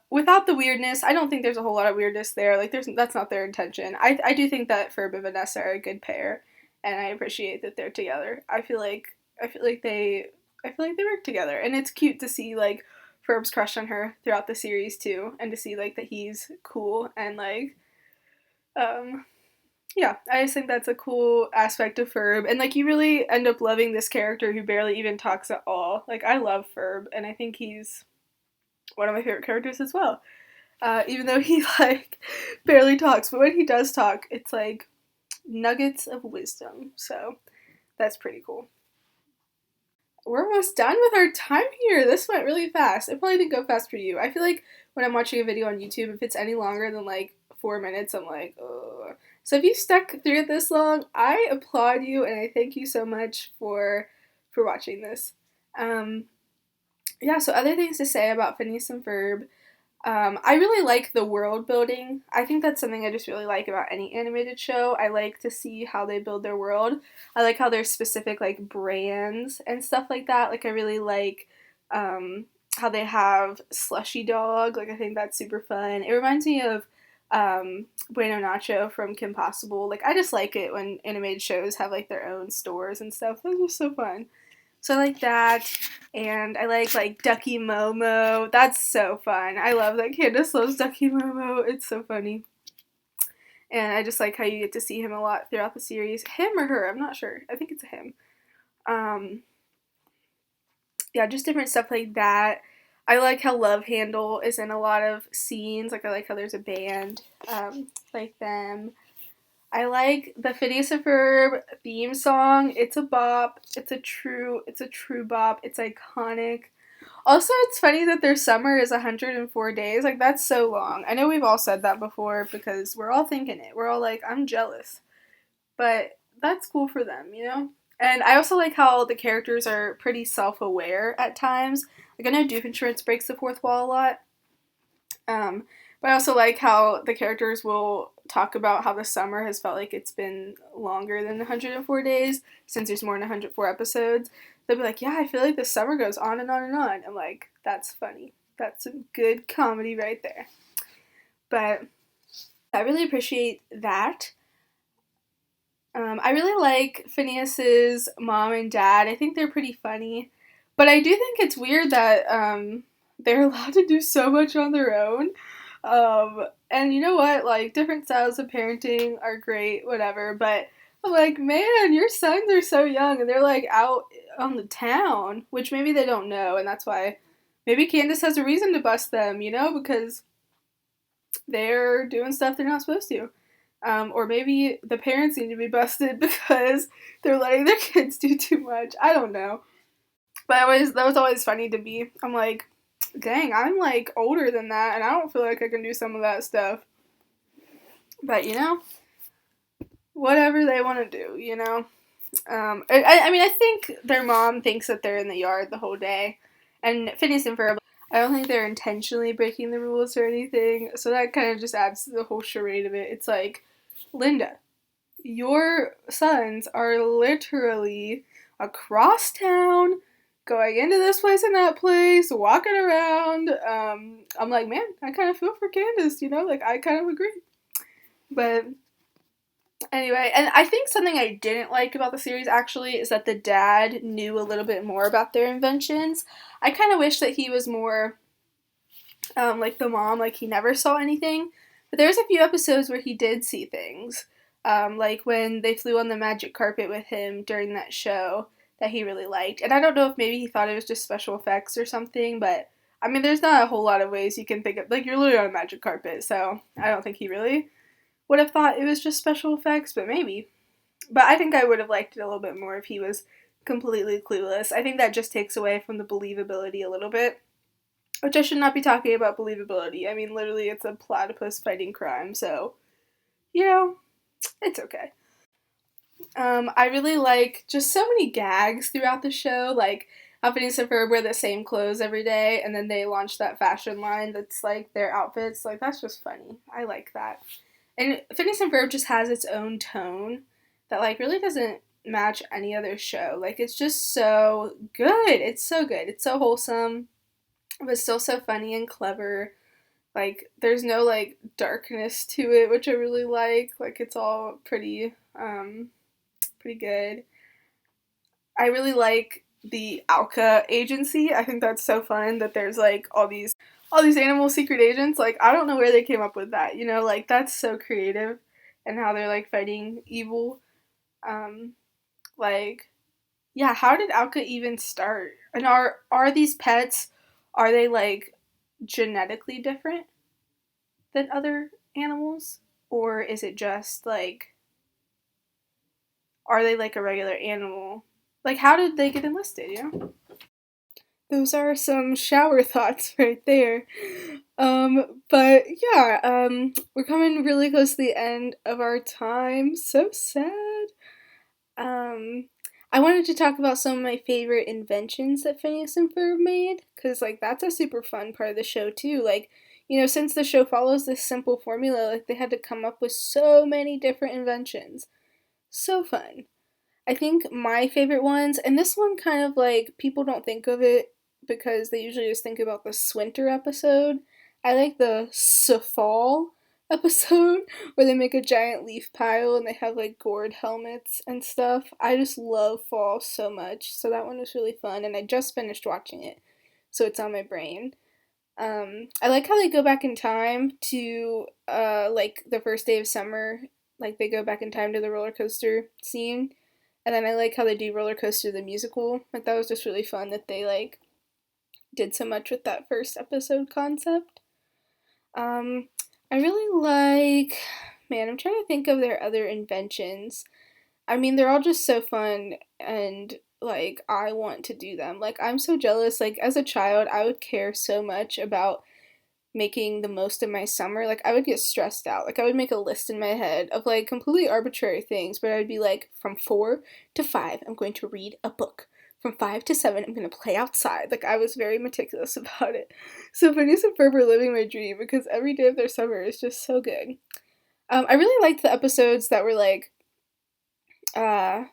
without the weirdness, I don't think there's a whole lot of weirdness there. Like, that's not their intention. I do think that Ferb and Vanessa are a good pair, and I appreciate that they're together. I feel like they work together, and it's cute to see like Ferb's crush on her throughout the series too, and to see like that he's cool and like, yeah, I just think that's a cool aspect of Ferb, and like you really end up loving this character who barely even talks at all. Like, I love Ferb, and I think he's one of my favorite characters as well. Even though he like barely talks, but when he does talk, it's like nuggets of wisdom. So that's pretty cool. We're almost done with our time here. This went really fast. It probably didn't go fast for you. I feel like when I'm watching a video on YouTube, if it's any longer than like 4 minutes, I'm like, ugh. So if you stuck through it this long, I applaud you, and I thank you so much for watching this. Yeah, so other things to say about Phineas and Ferb. I really like the world building. I think that's something I just really like about any animated show. I like to see how they build their world. I like how there's specific like brands and stuff like that. Like, I really like how they have Slushy Dog. Like, I think that's super fun. It reminds me of Bueno Nacho from Kim Possible. Like, I just like it when animated shows have like their own stores and stuff. Those are so fun. So I like that, and I like Ducky Momo. That's so fun. I love that Candace loves Ducky Momo. It's so funny. And I just like how you get to see him a lot throughout the series. Him or her, I'm not sure. I think it's a him. Yeah, just different stuff like that. I like how Love Handle is in a lot of scenes. Like, I like how there's a band like them. I like the Phineas and Ferb theme song. It's a bop. It's a true bop. It's iconic. Also, it's funny that their summer is 104 days. Like, that's so long. I know we've all said that before because we're all thinking it. We're all like, I'm jealous. But that's cool for them, you know? And I also like how the characters are pretty self-aware at times. Like, I know Doofenshmirtz breaks the fourth wall a lot. But I also like how the characters will talk about how the summer has felt like it's been longer than 104 days since there's more than 104 episodes. They'll be like, yeah, I feel like the summer goes on and on and on. I'm like, that's funny. That's some good comedy right there. But I really appreciate that. I really like Phineas's mom and dad. I think they're pretty funny. But I do think it's weird that they're allowed to do so much on their own. And you know what? Like, different styles of parenting are great, whatever. But I'm like, man, your sons are so young and they're like out on the town, which maybe they don't know. And that's why maybe Candace has a reason to bust them, you know, because they're doing stuff they're not supposed to. Or maybe the parents need to be busted because they're letting their kids do too much. I don't know. But that was always funny to me. I'm like, dang, I'm like older than that, and I don't feel like I can do some of that stuff. But you know, whatever they want to do, you know? I mean, I think their mom thinks that they're in the yard the whole day. And Phineas and Ferb, I don't think they're intentionally breaking the rules or anything. So that kind of just adds to the whole charade of it. It's like, Linda, your sons are literally across town, going into this place and that place, walking around. I'm like, man, I kind of feel for Candace, you know? Like, I kind of agree. But anyway, and I think something I didn't like about the series actually is that the dad knew a little bit more about their inventions. I kind of wish that he was more like the mom, like he never saw anything. But there's a few episodes where he did see things, like when they flew on the magic carpet with him during that show that he really liked. And I don't know if maybe he thought it was just special effects or something, but I mean, there's not a whole lot of ways you can think of, like, you're literally on a magic carpet, so I don't think he really would have thought it was just special effects, but maybe. But I think I would have liked it a little bit more if he was completely clueless. I think that just takes away from the believability a little bit. Which I should not be talking about believability. I mean, literally, it's a platypus fighting crime, so, you know, it's okay. I really like just so many gags throughout the show, like how Phineas and Ferb wear the same clothes every day, and then they launch that fashion line that's like their outfits. Like, that's just funny. I like that. And Phineas and Ferb just has its own tone that, like, really doesn't match any other show. Like, it's just so good. It's so good. It's so wholesome, but still so funny and clever. Like, there's no, like, darkness to it, which I really like. Like, it's all pretty good. I really like the Alka agency. I think that's so fun that there's, like, all these animal secret agents. Like, I don't know where they came up with that, you know? Like, that's so creative, and how they're, like, fighting evil. Um, like, yeah, how did Alka even start? And are these pets, are they, like, genetically different than other animals? Or is it just, like, are they like a regular animal? Like, how did they get enlisted, you know? Those are some shower thoughts right there. But yeah, we're coming really close to the end of our time. So sad. Um, I wanted to talk about some of my favorite inventions that Phineas and Ferb made, because, like, that's a super fun part of the show, too. Like, you know, since the show follows this simple formula, like, they had to come up with so many different inventions. So fun. I think my favorite ones, and this one kind of, like, people don't think of it because they usually just think about the Swinter episode. I like the Fall episode where they make a giant leaf pile and they have, like, gourd helmets and stuff. I just love fall so much, so that one was really fun, and I just finished watching it, so it's on my brain. I like how they go back in time to, like, the first day of summer. Like, they go back in time to the roller coaster scene. And then I like how they do Roller Coaster the musical. Like, that was just really fun that they, like, did so much with that first episode concept. Um, I really like, man, I'm trying to think of their other inventions. I mean, they're all just so fun, and, like, I want to do them. Like, I'm so jealous. Like, as a child, I would care so much about making the most of my summer. Like, I would get stressed out. Like, I would make a list in my head of, like, completely arbitrary things, but I'd be like, from 4 to 5, I'm going to read a book. From 5 to 7, I'm going to play outside. Like, I was very meticulous about it. So Phineas and Ferb were living my dream because every day of their summer is just so good. I really liked the episodes that were, uh,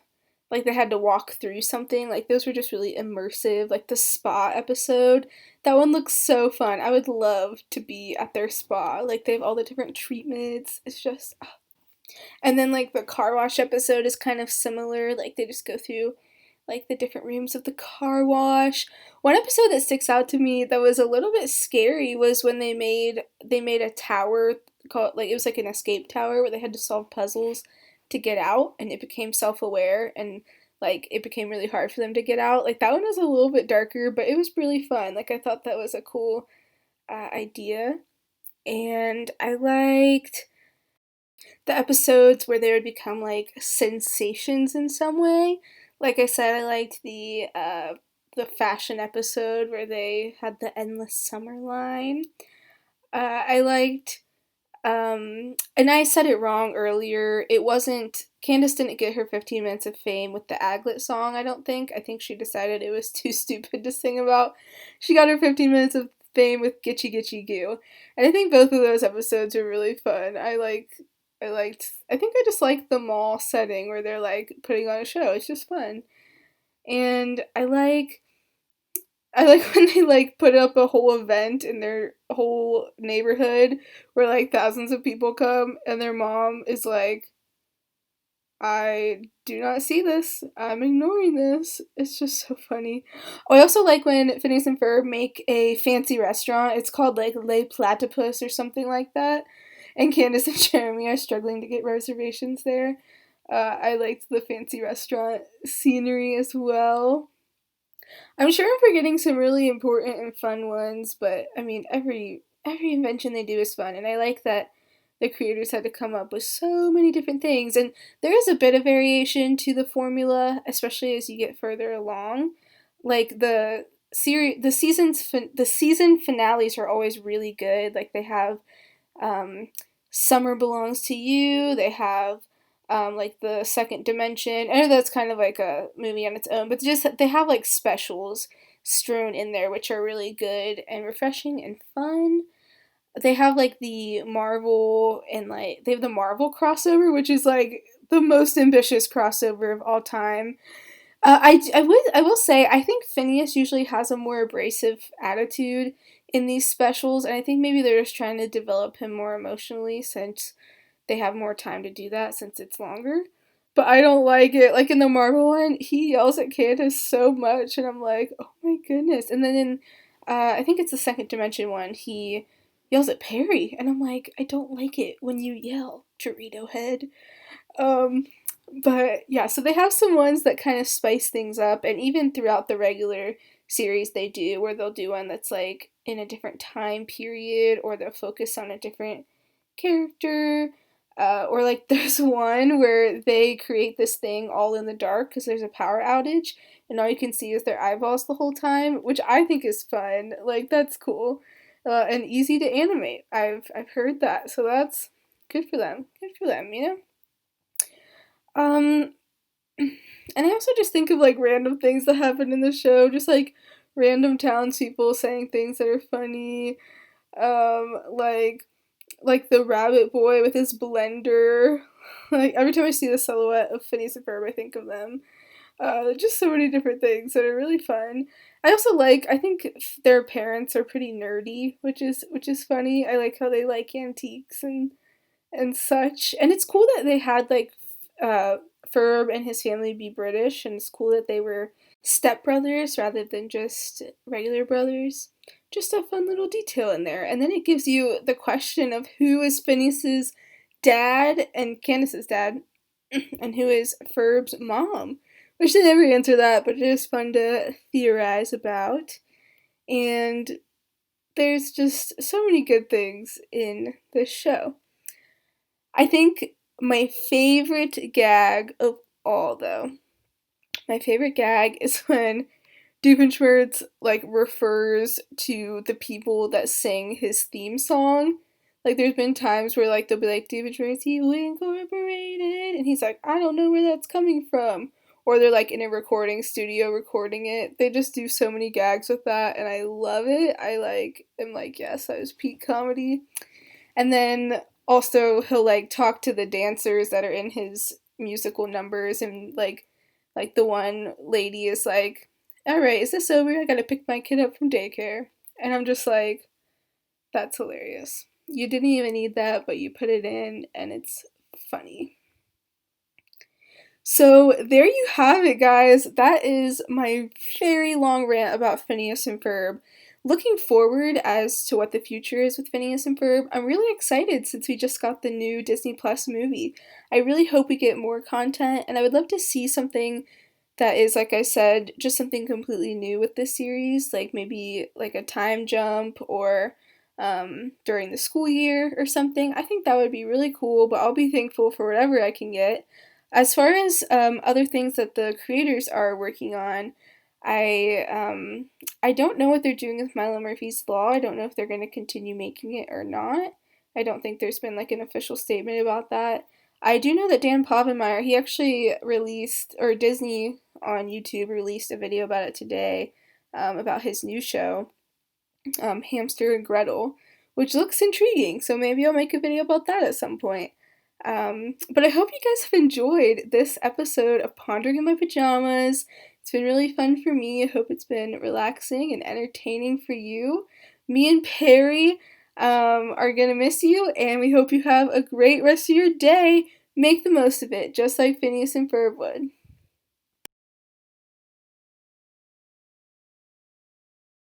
like they had to walk through something. Like, those were just really immersive. Like the spa episode, that one looks so fun. I would love to be at their spa. Like, they have all the different treatments. It's just, and then, like, the car wash episode is kind of similar. Like, they just go through, like, the different rooms of the car wash. One episode that sticks out to me that was a little bit scary was when they made a tower called, like, it was like an escape tower where they had to solve puzzles to get out, and it became self-aware, and, like, it became really hard for them to get out. Like, that one was a little bit darker, but it was really fun. Like, I thought that was a cool idea. And I liked the episodes where they would become, like, sensations in some way. Like I said, I liked the fashion episode where they had the endless summer line. I liked And I said it wrong earlier. It wasn't, Candace didn't get her 15 minutes of fame with the Aglet song, I don't think. I think she decided it was too stupid to sing about. She got her 15 minutes of fame with Gitchy Gitchy Goo. And I think both of those episodes are really fun. I think I just like the mall setting where they're like putting on a show. It's just fun. And I like when they like put up a whole event in their whole neighborhood where like thousands of people come and their mom is like, I do not see this. I'm ignoring this. It's just so funny. Oh, I also like when Phineas and Ferb make a fancy restaurant. It's called like Le Platypus or something like that. And Candace and Jeremy are struggling to get reservations there. I liked the fancy restaurant scenery as well. I'm sure I'm forgetting some really important and fun ones, but I mean every invention they do is fun, and I like that the creators had to come up with so many different things, and there is a bit of variation to the formula, especially as you get further along. Like the season finales are always really good. Like they have um, Summer Belongs to You. They have like the Second Dimension. I know that's kind of like a movie on its own, but just they have like specials strewn in there, which are really good and refreshing and fun. They have like the Marvel and like they have the Marvel crossover, which is like the most ambitious crossover of all time. I will say I think Phineas usually has a more abrasive attitude in these specials, and I think maybe they're just trying to develop him more emotionally since they have more time to do that since it's longer. But I don't like it. Like in the Marvel one, he yells at Candace so much, and I'm like, oh my goodness. And then in, I think it's the Second Dimension one, he yells at Perry, and I'm like, I don't like it when you yell, Dorito Head. Um, but yeah, so they have some ones that kind of spice things up, and even throughout the regular series, they do where they'll do one that's like in a different time period, or they'll focus on a different character. Or like there's one where they create this thing all in the dark because there's a power outage, and all you can see is their eyeballs the whole time, which I think is fun. Like that's cool, and easy to animate. I've heard that, so that's good for them. Good for them, you know. Um, and I also just think of like random things that happen in the show, just like random townspeople saying things that are funny. Like the rabbit boy with his blender. Like every time I see the silhouette of Phineas and Ferb, I think of them. Just so many different things that are really fun. I also like. I think their parents are pretty nerdy, which is funny. I like how they like antiques and such. And it's cool that they had like uh, Ferb and his family be British, and it's cool that they were stepbrothers rather than just regular brothers. Just a fun little detail in there. And then it gives you the question of who is Phineas's dad and Candace's dad, and who is Ferb's mom. Which they never answer that, but it is fun to theorize about. And there's just so many good things in this show. I think my favorite gag of all, though, my favorite gag is when Doofenshmirtz like refers to the people that sing his theme song. Like there's been times where like they'll be like Doofenshmirtz, you incorporated, and he's like, I don't know where that's coming from. Or they're like in a recording studio recording it. They just do so many gags with that, and I love it. I like am like, yes, that was peak comedy. And then also he'll like talk to the dancers that are in his musical numbers, and like the one lady is like, all right, is this over? I gotta pick my kid up from daycare. And I'm just like, that's hilarious. You didn't even need that, but you put it in, and it's funny. So there you have it, guys. That is my very long rant about Phineas and Ferb. Looking forward as to what the future is with Phineas and Ferb, I'm really excited since we just got the new Disney Plus movie. I really hope we get more content, and I would love to see something that is, like I said, just something completely new with this series, like maybe like a time jump or during the school year or something. I think that would be really cool, but I'll be thankful for whatever I can get. As far as other things that the creators are working on, I don't know what they're doing with Milo Murphy's Law. I don't know if they're going to continue making it or not. I don't think there's been like an official statement about that. I do know that Dan Povenmire, he actually released, or Disney on YouTube released a video about it today, about his new show, Hamster and Gretel, which looks intriguing. So maybe I'll make a video about that at some point. But I hope you guys have enjoyed this episode of Pondering in My Pajamas. It's been really fun for me. I hope it's been relaxing and entertaining for you. Me and Perry are gonna miss you, and we hope you have a great rest of your day. Make the most of it, just like Phineas and Ferb would.